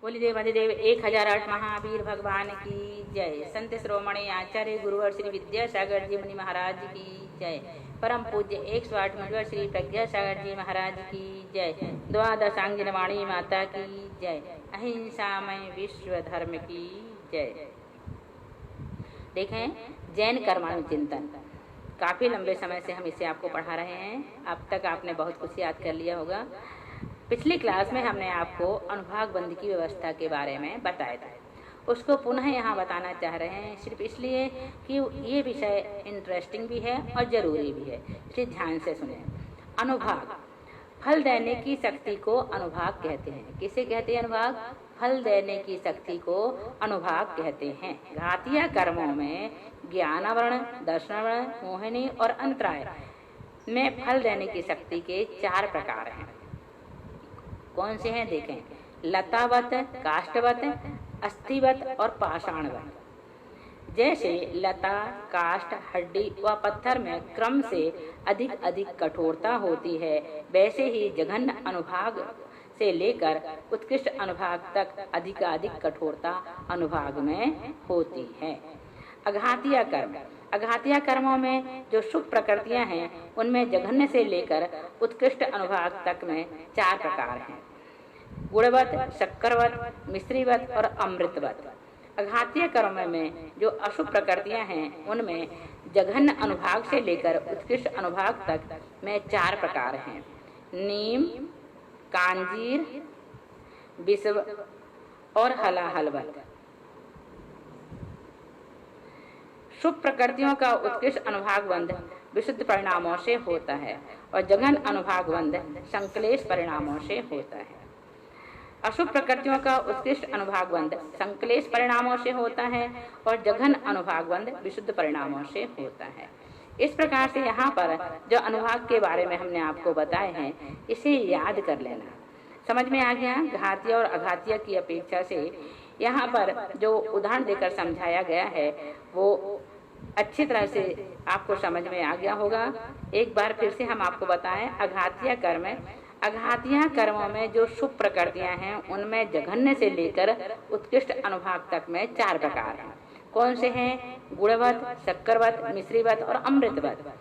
बोली देवाधिदेव 1008 महावीर भगवान की जय। संत श्रोमणी आचार्य गुरुवर श्री विद्यासागर जी मुनि महाराज की जय। परम पूज्य 108 मुनिवर श्री प्रज्ञासागर जी महाराज की जय। द्वादशांगिन वाणी माता की जय। अहिंसामय विश्व धर्म की जय। देखें, जैन कर्मानुचिंतन काफी लंबे समय से हम इसे आपको पढ़ा रहे हैं। अब तक आपने बहुत कुछ याद कर लिया होगा। पिछली क्लास में हमने आपको अनुभाग बंद की व्यवस्था के बारे में बताया था। उसको पुनः यहाँ बताना चाह रहे हैं, सिर्फ इसलिए कि ये विषय इंटरेस्टिंग भी है और ज़रूरी भी है, इसलिए ध्यान से सुने। अनुभाग, फल देने की शक्ति को अनुभाग कहते हैं। किसे कहते हैं अनुभाग? फल देने की शक्ति को अनुभाग कहते हैं। घातिया कर्मों में ज्ञानावरण, दर्शनावरण, मोहिनी और अंतराय में फल देने की शक्ति के 4 प्रकार हैं। कौन से हैं देखें? लतावत, काष्ठवत, अस्थिवत और पाषाणवत। जैसे लता, काष्ठ, हड्डी व पत्थर में क्रम से अधिक अधिक कठोरता होती है, वैसे ही जघन्य अनुभाग से लेकर उत्कृष्ट अनुभाग तक अधिकाधिक कठोरता अनुभाग में होती है। अघातिया कर्म, अघातिया कर्मों में जो शुभ प्रकृतियां हैं उनमें जघन्य से लेकर उत्कृष्ट अनुभाग तक में 4 प्रकार हैं। गुणवत, शक्करवत, मिश्रीवत और अमृतवत। अघातीय कर्म में जो अशुभ प्रकृतियां हैं उनमें जघन्य अनुभाग से लेकर उत्कृष्ट अनुभाग तक में 4 प्रकार हैं। नीम, कांजीर, विषव और हलाहलवत। शुभ प्रकृतियों का उत्कृष्ट अनुभाग बंध विशुद्ध परिणामों से होता है और जघन्य अनुभाग बंध संक्लेश परिणामों से होता है। अशुभ प्रकृतियों का उत्कृष्ट अनुभाग बंध संक्लेश परिणामों से होता है और जघन्य अनुभाग बंध विशुद्ध परिणामों से होता है। इस प्रकार से यहाँ पर जो अनुभाग के बारे में हमने आपको बताए हैं, इसे याद कर लेना। समझ में आ गया? घातीय और अघातीय की अपेक्षा से यहाँ पर जो उदाहरण देकर समझाया गया है वो अच्छी तरह से आपको समझ में आ गया होगा। एक बार फिर से हम आपको बताएं, अघातीय कर्म, अघातीय कर्मों में जो शुभ प्रकृतियां हैं उनमें जघन्य से लेकर उत्कृष्ट अनुभाग तक में 4 प्रकार हैं। कौन से हैं? गुणवत, शक्करवत, मिश्रीवत और अमृतवत।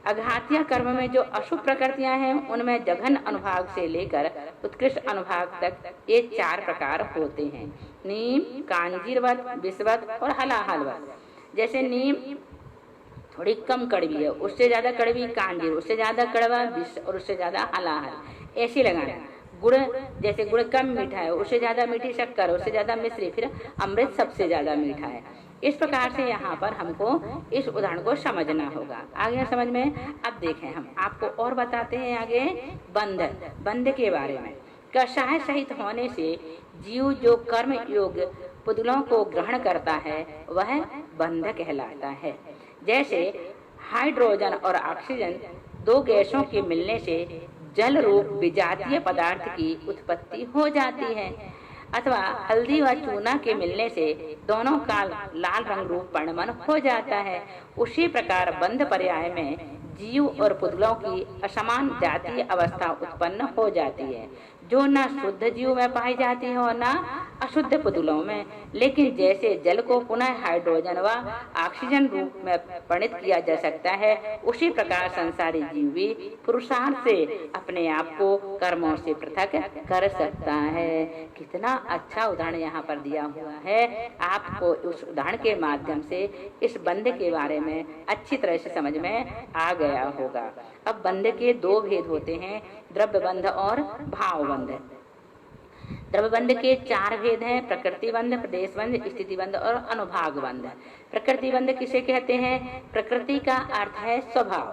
अघातीय कर्म में जो अशुभ प्रकृतियां हैं उनमें जघन्य अनुभाग से लेकर उत्कृष्ट अनुभाग तक ये 4 प्रकार होते हैं। नीम, कांजीरवत, विषवत और हलाहलवत। जैसे नीम थोड़ी कम कड़वी है, उससे ज्यादा कड़वी कांजीर, उससे ज्यादा कड़वा विष और उससे ज्यादा हलाहल, ऐसी लगाना। गुड़, जैसे गुड़ कम मीठा है, उससे ज्यादा मीठी शक्कर, उससे ज्यादा मिश्री, फिर अमृत सबसे ज्यादा मीठा है। इस प्रकार से यहाँ पर हमको इस उदाहरण को समझना होगा। आगे समझ में? अब देखें, हम आपको और बताते हैं आगे बंध, बंध के बारे में। कषाय सहित होने से जीव जो कर्म योग पुतलों को ग्रहण करता है वह बंध कहलाता है। जैसे हाइड्रोजन और ऑक्सीजन 2 गैसों के मिलने से जल रूप विजातीय पदार्थ की उत्पत्ति हो जाती है, अथवा हल्दी व चूना के मिलने से दोनों का लाल रंग रूप परिणमन हो जाता है। उसी प्रकार बंध पर्याय में जीव और पुतलों की असमान जातीय अवस्था उत्पन्न हो जाती है, जो न शुद्ध जीव में पाई जाती है और न अशुद्ध पुतलों में। लेकिन जैसे जल को पुनः हाइड्रोजन व ऑक्सीजन रूप में परिणित किया जा सकता है, उसी प्रकार संसारी जीव भी पुरुषार्थ से अपने आप को कर्मों से पृथक कर सकता है। कितना अच्छा उदाहरण यहाँ पर दिया हुआ है। आपको उस उदाहरण के माध्यम से इस बंध के बारे में अच्छी तरह से समझ में आ गया होगा। अब बंध के 2 भेद होते हैं, द्रव्य बंध और भाव बंध। द्रव्य बंध के 4 भेद हैं, प्रकृति बंध, प्रदेश बंध, स्थिति बंध और अनुभाग बंध। प्रकृति बंध किसे कहते हैं? प्रकृति का अर्थ है स्वभाव,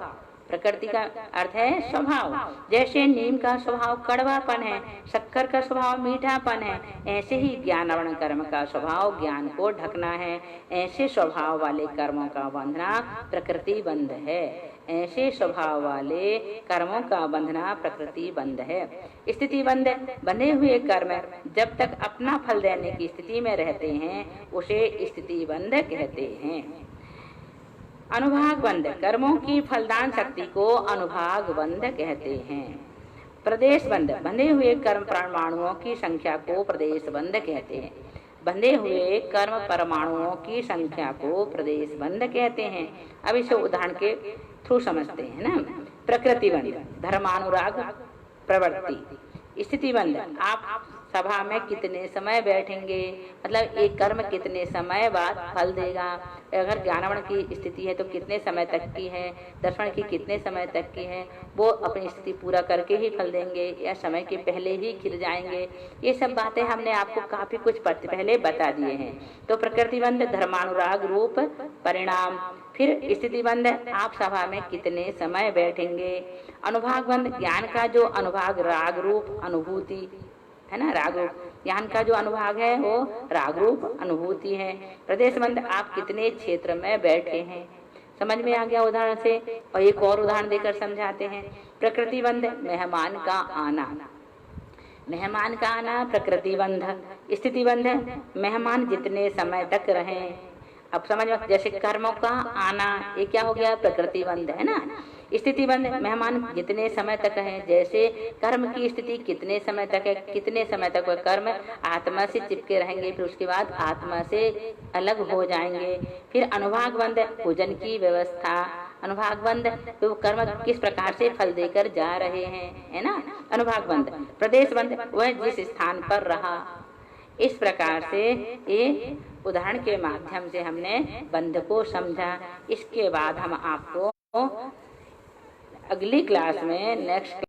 प्रकृति का अर्थ है स्वभाव। जैसे नीम का स्वभाव कड़वापन है, शक्कर का स्वभाव मीठापन है, ऐसे ही ज्ञानावरण कर्म का स्वभाव ज्ञान को ढकना है। ऐसे स्वभाव वाले कर्मों का बंधना प्रकृति बंध है। ऐसे स्वभाव वाले कर्मों का बंधना प्रकृति बंध है। स्थिति बंध, बंधे हुए कर्म जब तक अपना फल देने की स्थिति में रहते हैं उसे स्थिति बंध कहते हैं। अनुभाग बंध, कर्मों की फलदान शक्ति को अनुभाग बंध कहते हैं। प्रदेश बंध, बंधे हुए कर्म परमाणुओं की संख्या को प्रदेश बंध कहते हैं। बंधे हुए कर्म परमाणुओं की संख्या को प्रदेश बंध कहते हैं। अब इसे उदाहरण के थ्रू समझते हैं ना। प्रकृति बंध, धर्मानुराग प्रवृत्ति। स्थिति बंध, आप सभा में कितने समय बैठेंगे, मतलब एक कर्म कितने समय बाद फल देगा। अगर ज्ञानवण की स्थिति है तो कितने समय तक की है, दर्शन की कितने समय तक की है, वो अपनी स्थिति पूरा करके ही फल देंगे या समय के पहले ही खिल जाएंगे। ये सब बातें हमने आपको काफी कुछ पहले बता दिए हैं। तो प्रकृतिबंध धर्मानुराग रूप परिणाम। फिर स्थितिबंध, आप सभा में कितने समय बैठेंगे। अनुभागबंध, ज्ञान का जो अनुभाग राग रूप अनुभूति है ना, राग रूप ज्ञान का जो अनुभाग है वो राग रूप अनुभूति है। प्रदेशबंध, आप कितने क्षेत्र में बैठे हैं। समझ में आ गया उदाहरण से। और एक और उदाहरण देकर समझाते हैं। प्रकृतिबंध, मेहमान का आना। मेहमान का आना प्रकृतिबंध। स्थितिबंध, मेहमान जितने समय तक रहें। अब समझ में, जैसे कर्मों का आना, ये क्या हो गया, प्रकृतिबंध है ना। स्थितिबंध, मेहमान जितने समय तक है, जैसे कर्म की स्थिति कितने समय तक है, कितने समय तक वह कर्म आत्मा से चिपके रहेंगे, फिर उसके बाद आत्मा से अलग हो जाएंगे। फिर अनुभागबंध, भोजन की व्यवस्था। अनुभागबंध, तो कर्म किस प्रकार से फल देकर जा रहे हैं, है ना, अनुभागबंध। प्रदेशबंध, वह जिस स्थान पर रहा। इस प्रकार से ये उदाहरण के माध्यम से हमने बंध को समझा। इसके बाद हम आपको अगली क्लास में नेक्स्ट